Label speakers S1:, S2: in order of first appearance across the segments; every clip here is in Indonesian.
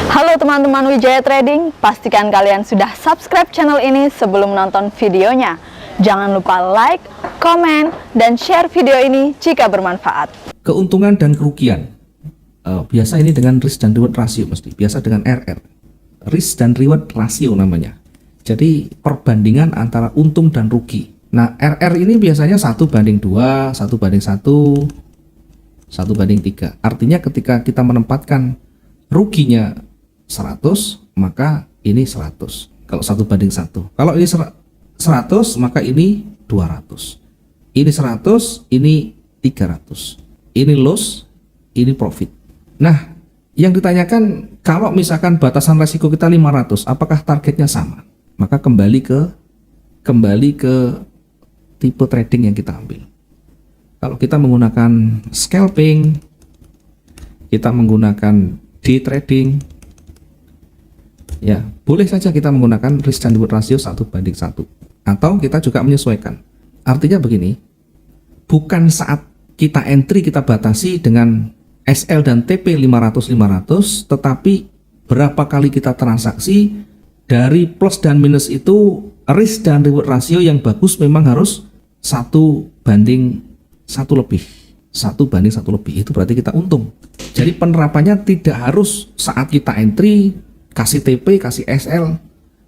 S1: Halo teman-teman Wijaya Trading, pastikan kalian sudah subscribe channel ini sebelum menonton videonya. Jangan lupa like, komen, dan share video ini jika bermanfaat.
S2: Keuntungan dan kerugian. Biasa ini dengan risk dan reward ratio mesti. Biasa dengan RR. Risk dan reward ratio namanya. Jadi perbandingan antara untung dan rugi. Nah, RR ini biasanya 1:2, 1:1, 1:3. Artinya ketika kita menempatkan ruginya 100, maka ini 100. Kalau 1:1. Kalau ini 100, maka ini 200. Ini 100, ini 300. Ini loss, ini profit. Nah, yang ditanyakan kalau misalkan batasan resiko kita 500, apakah targetnya sama? Maka kembali ke tipe trading yang kita ambil. Kalau kita menggunakan scalping, kita menggunakan day trading, ya boleh saja kita menggunakan risk and reward ratio 1:1, atau kita juga menyesuaikan. Artinya begini, bukan saat kita entry kita batasi dengan SL dan TP 500-500, tetapi berapa kali kita transaksi, dari plus dan minus itu risk dan reward ratio yang bagus memang harus 1:1 lebih. 1:1 lebih, itu berarti kita untung. Jadi penerapannya tidak harus saat kita entry kasih TP, kasih SL,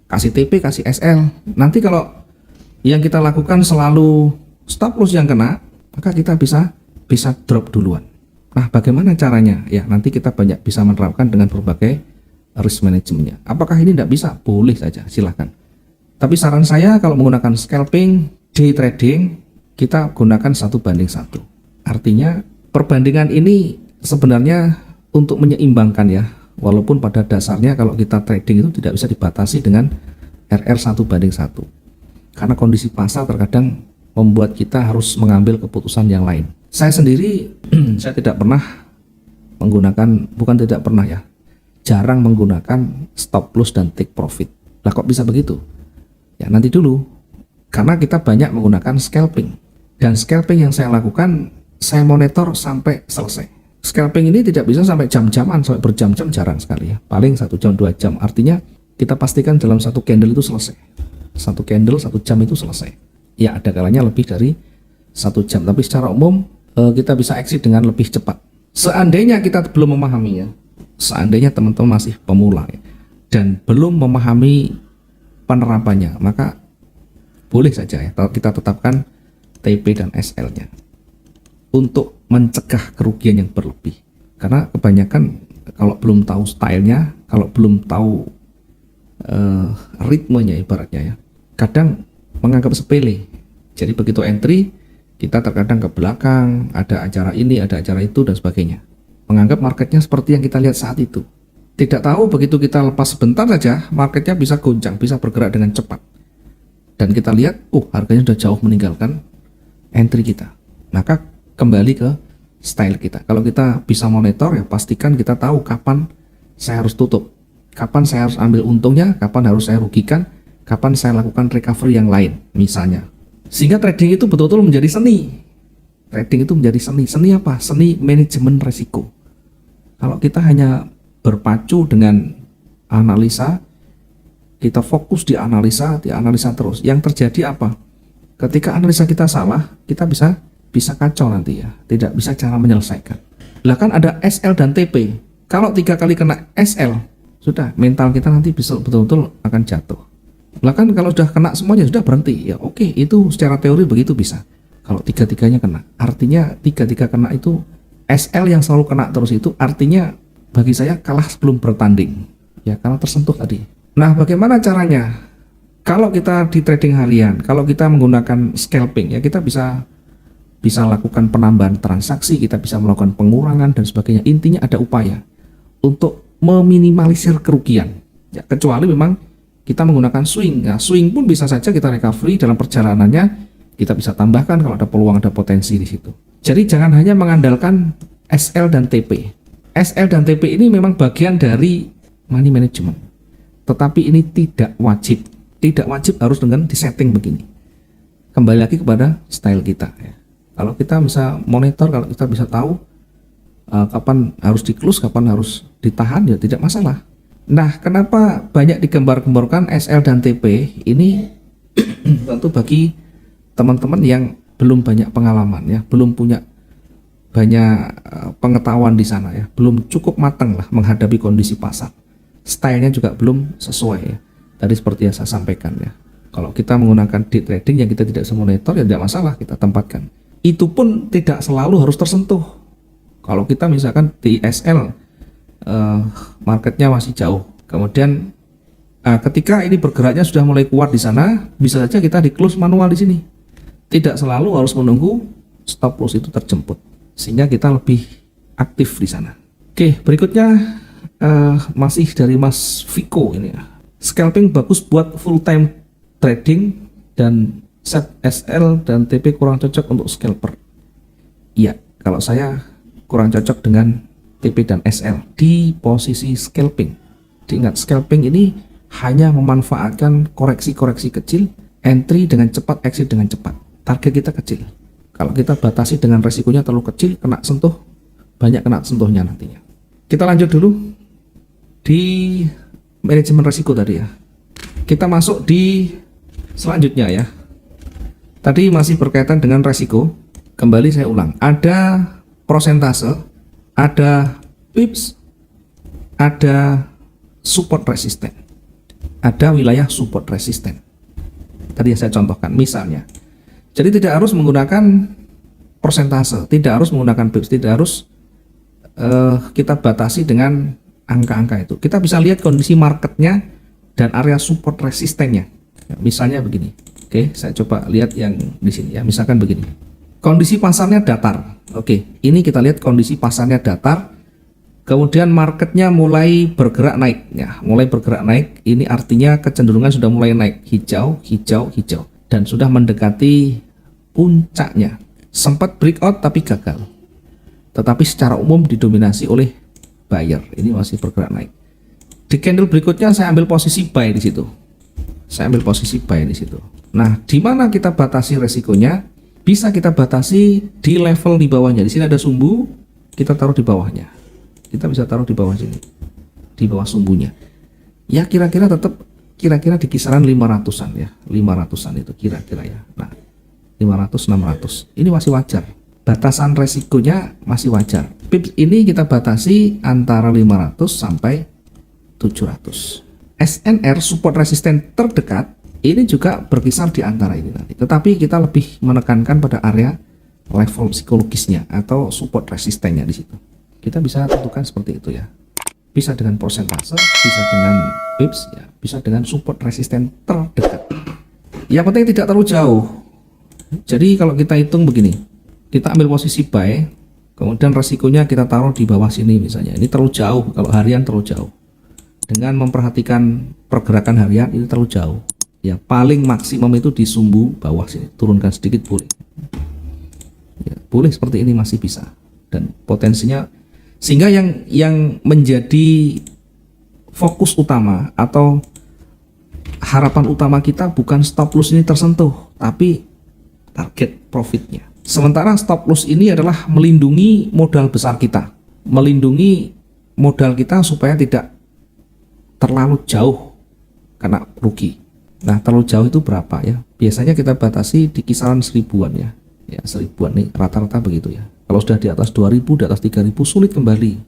S2: kasih TP, kasih SL. Nanti kalau yang kita lakukan selalu stop loss yang kena, maka kita bisa drop duluan. Nah, bagaimana caranya? Ya, nanti kita banyak bisa menerapkan dengan berbagai risk manajemennya. Apakah ini tidak bisa? Boleh saja, silahkan. Tapi saran saya kalau menggunakan scalping, day trading, kita gunakan 1:1. Artinya perbandingan ini sebenarnya untuk menyeimbangkan ya. Walaupun pada dasarnya kalau kita trading itu tidak bisa dibatasi dengan RR 1:1. Karena kondisi pasar terkadang membuat kita harus mengambil keputusan yang lain. Saya sendiri, saya tidak pernah menggunakan, bukan tidak pernah ya, jarang menggunakan stop loss dan take profit. Lah kok bisa begitu? Ya nanti dulu, karena kita banyak menggunakan scalping. Dan scalping yang saya lakukan, saya monitor sampai selesai. Scalping ini tidak bisa sampai jam-jaman, sampai berjam-jam, jarang sekali ya. Paling 1 jam, 2 jam. Artinya kita pastikan dalam satu candle itu selesai. Satu candle, 1 jam itu selesai. Ya ada kalanya lebih dari 1 jam. Tapi secara umum kita bisa exit dengan lebih cepat. Seandainya kita belum memahaminya, seandainya teman-teman masih pemula ya, dan belum memahami penerapannya, maka boleh saja ya kita tetapkan TP dan SL-nya untuk mencegah kerugian yang berlebih. Karena kebanyakan kalau belum tahu stylenya, kalau belum tahu ritmenya ibaratnya ya, kadang menganggap sepele. Jadi begitu entry, kita terkadang ke belakang, ada acara ini, ada acara itu, dan sebagainya. Menganggap marketnya seperti yang kita lihat saat itu. Tidak tahu begitu kita lepas sebentar saja, marketnya bisa goncang, bisa bergerak dengan cepat. Dan kita lihat, harganya sudah jauh meninggalkan entry kita. Maka kembali ke style kita. Kalau kita bisa monitor ya, pastikan kita tahu kapan saya harus tutup, kapan saya harus ambil untungnya, kapan harus saya rugikan, kapan saya lakukan recovery yang lain misalnya. Sehingga trading itu betul-betul menjadi seni. Trading itu menjadi seni. Seni apa? Seni manajemen resiko. Kalau kita hanya berpacu dengan analisa, kita fokus di analisa terus. Yang terjadi apa? Ketika analisa kita salah, kita bisa kacau nanti ya. Tidak bisa cara menyelesaikan. Lah kan ada SL dan TP. Kalau 3 kali kena SL, sudah mental kita nanti bisa betul-betul akan jatuh. Lah kan kalau sudah kena semuanya sudah berhenti. Ya oke, itu secara teori begitu bisa. Kalau 3-3-nya kena, artinya 3-3 kena itu SL yang selalu kena terus itu artinya bagi saya kalah sebelum bertanding. Ya karena tersentuh tadi. Nah, bagaimana caranya? Kalau kita di trading harian, kalau kita menggunakan scalping ya kita bisa lakukan penambahan transaksi, kita bisa melakukan pengurangan dan sebagainya. Intinya ada upaya untuk meminimalisir kerugian. Ya, kecuali memang kita menggunakan swing. Nah, swing pun bisa saja kita recovery dalam perjalanannya, kita bisa tambahkan kalau ada peluang, ada potensi di situ. Jadi jangan hanya mengandalkan SL dan TP. SL dan TP ini memang bagian dari money management. Tetapi ini tidak wajib. Tidak wajib harus dengan disetting begini. Kembali lagi kepada style kita ya. Kalau kita bisa monitor, kalau kita bisa tahu kapan harus di close, kapan harus ditahan, ya tidak masalah. Nah, kenapa banyak digembar-gemborkan SL dan TP? Ini tentu bagi teman-teman yang belum banyak pengalaman ya, belum punya banyak pengetahuan di sana ya, belum cukup matang lah menghadapi kondisi pasar. Stylenya juga belum sesuai ya. Tadi seperti yang saya sampaikan ya. Kalau kita menggunakan day trading yang kita tidak bisa monitor ya tidak masalah, kita tempatkan. Itu pun tidak selalu harus tersentuh. Kalau kita misalkan di SL marketnya masih jauh, kemudian ketika ini bergeraknya sudah mulai kuat di sana, bisa saja kita di close manual di sini. Tidak selalu harus menunggu stop loss itu terjemput, sehingga kita lebih aktif di sana. Oke, berikutnya masih dari Mas Viko ini ya. Scalping bagus buat full time trading dan set SL dan TP kurang cocok untuk scalper. Iya, kalau saya kurang cocok dengan TP dan SL di posisi scalping. Diingat, scalping ini hanya memanfaatkan koreksi-koreksi kecil, entry dengan cepat, exit dengan cepat. Target kita kecil. Kalau kita batasi dengan resikonya terlalu kecil, kena sentuh, banyak kena sentuhnya nantinya. Kita lanjut dulu di manajemen resiko tadi ya. Kita masuk di selanjutnya ya. Tadi masih berkaitan dengan resiko. Kembali saya ulang, ada prosentase, ada pips, ada support resisten, ada wilayah support resisten. Tadi yang saya contohkan, misalnya. Jadi tidak harus menggunakan persentase, tidak harus menggunakan pips, tidak harus kita batasi dengan angka-angka itu. Kita bisa lihat kondisi marketnya dan area support resistennya. Ya, misalnya begini. Oke, saya coba lihat yang di sini ya. Misalkan begini. Kondisi pasarnya datar. Oke, ini kita lihat kondisi pasarnya datar. Kemudian marketnya mulai bergerak naik. Ya, mulai bergerak naik. Ini artinya kecenderungan sudah mulai naik. Hijau, hijau, hijau. Dan sudah mendekati puncaknya. Sempat breakout tapi gagal. Tetapi secara umum didominasi oleh buyer. Ini masih bergerak naik. Di candle berikutnya saya ambil posisi buy di situ. Saya ambil posisi buy di situ. Nah, di mana kita batasi resikonya? Bisa kita batasi di level di bawahnya. Di sini ada sumbu, kita taruh di bawahnya. Kita bisa taruh di bawah sini. Di bawah sumbunya. Ya kira-kira tetap kira-kira di kisaran 500-an ya. 500-an itu kira-kira ya. Nah, 500 600. Ini masih wajar. Batasan resikonya masih wajar. Pips ini kita batasi antara 500 sampai 700. SNR support resisten terdekat ini juga berkisar di antara ini nanti. Tetapi kita lebih menekankan pada area level psikologisnya atau support resistennya di situ. Kita bisa tentukan seperti itu ya. Bisa dengan persentase, bisa dengan pips ya, bisa dengan support resisten terdekat. Yang penting tidak terlalu jauh. Jadi kalau kita hitung begini. Kita ambil posisi buy, kemudian resikonya kita taruh di bawah sini misalnya. Ini terlalu jauh, kalau harian terlalu jauh. Dengan memperhatikan pergerakan harian ini terlalu jauh. Ya paling maksimum itu di sumbu bawah sini. Turunkan sedikit boleh. Ya, boleh seperti ini masih bisa. Dan potensinya sehingga yang menjadi fokus utama atau harapan utama kita bukan stop loss ini tersentuh, tapi target profitnya. Sementara stop loss ini adalah melindungi modal besar kita, melindungi modal kita supaya tidak terlalu jauh kena rugi. Nah, terlalu jauh itu berapa ya? Biasanya kita batasi di kisaran 1000-an ya. Ya, 1000-an nih rata-rata begitu ya. Kalau sudah di atas 2000, di atas 3000 sulit kembali.